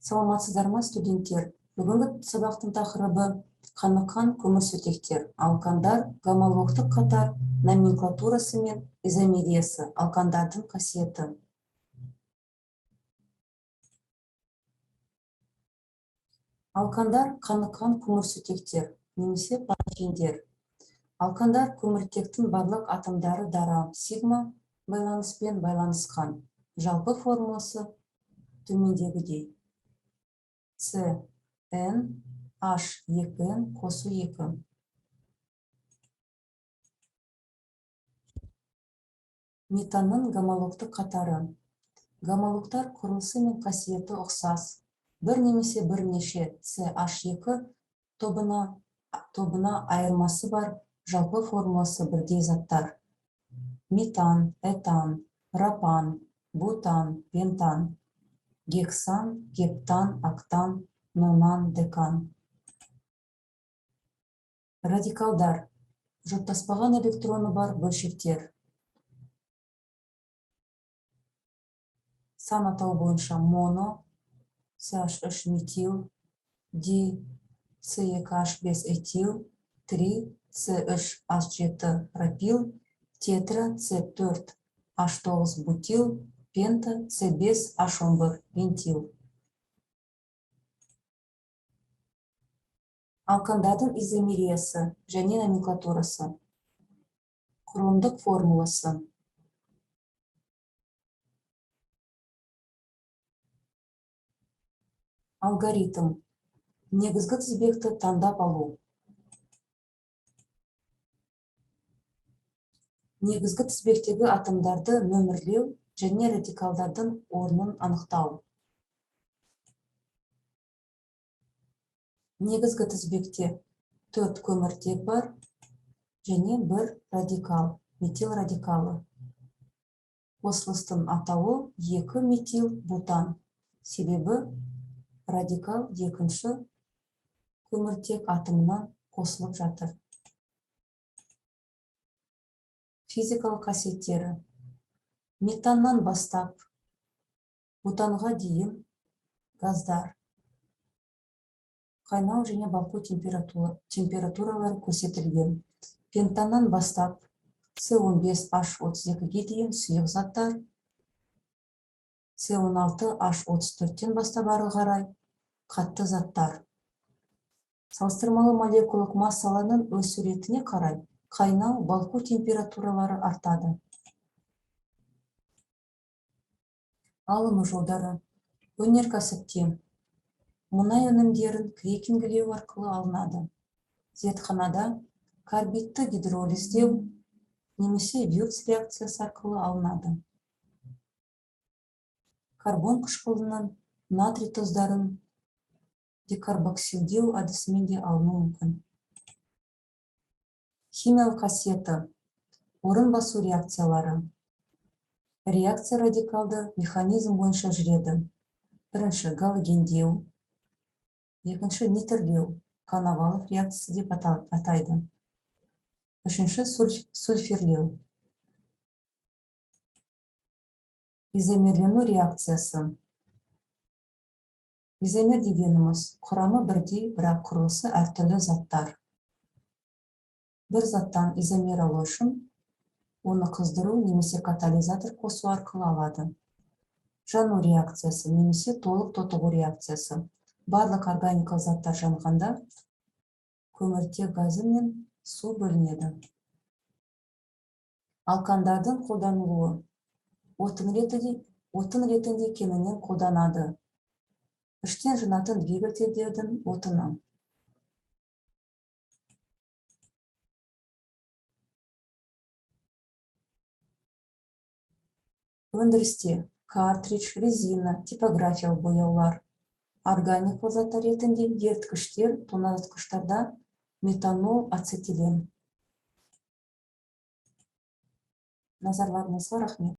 Саламатсыздар ма, студенттер? Бүгінгі сабақтың тақырыбы қаныққан көмірсутектер. Алкандар гомологтық қатар номенклатурасы мен изомериясы, алкандардың қасиеті. Алкандар қаныққан көмірсутектер, немесе патогендер. Алкандар көміртектің барлық атомдары дара сигма байланыспен байланысқан. Жалпы формуласы төмендегідей. CN H2N қосу 2. Метанның гомологтық қатары. Гомологтар құрылысы мен қасиеті ұқсас. Бір немесе бірнеше CH2 тобына айырмасы бар, жалпы формуласы бірдей заттар. Метан, этан, пропан, бутан, пентан, гексан, гептан, октан, нонан, декан. Радикалдар. Жұптаспаған электроны бар бөлшектер. Сан атау бойынша моно, CH3 метил, Di, C2H5 этил, 3, C3H7 пропил, тетра, C4, H9 бутил, пента, C5, H11 вентил. Алкандардың изомериясы және номенклатурасы. Құрылымдық формуласы. Алгоритм. Негізгі тізбекті таңдап алу. Негізгі тізбектегі атомдарды нөмірлеу және радикалдардың орнын анықтау. Негізгі тізбекте 4 көміртек бар және 1 радикал, метил радикалы. Қосылыстың атауы 2 метил бутан. Себебі радикал екінші көміртек атомынан қосылып жатыр. Физикалық қасиеттері. Метаннан бастап бутанға дейін газдар. Қайнау және балқу температуралары көрсетілген. Пентаннан бастап С15H32-ге дейін сұйық заттар. С16H34-тен бастап ары қарай қатты заттар. Салыстырмалы молекулалық массаларының өсу ретіне қарай қайнау балқу температуралары артады. Алымы жолдары. Өнеркәсіпте мұнай өнімдерін крекингілеу арқылы алынады. Зертханада карбидті гидролиздеу немесе Вилкс реакциясы арқылы алынады. Карбон қышқылынан натрий тұздарын декарбоксилдеу әдісімен де алыну мүмкін. Химиялық қасиеті. Орын басу реакциялары. Реакция радикалды механизм бойынша жүреді. Бірінші галогендеу, екінші нитрлеу, Коновалов реакциясы деп атайды. Үшінші сульфирлеу. Изомерлену реакциясы. Изомер дегеніміз құрамы бірдей, бірақ құрылысы әртүрлі заттар. Бір заттан изомер алу үшін оны қыздыру немесе катализатор қосу арқылы алады. Жану реакциясы немесе толық тотығу реакциясы. Барлық органикалық заттар жанғанда көміртек газы мен су бөлінеді. Алкандардың қолданылуы. Отын ретінде кеңінен қолданады. Іштен жанатын двигательдердің отыны. Өндірісте картридж, резина, типографиялық бояулар. Органикалық заттар ретінде еріткіштер, тоңазытқыштарда метанол, ацетилен. Назарларыңызға рахмет.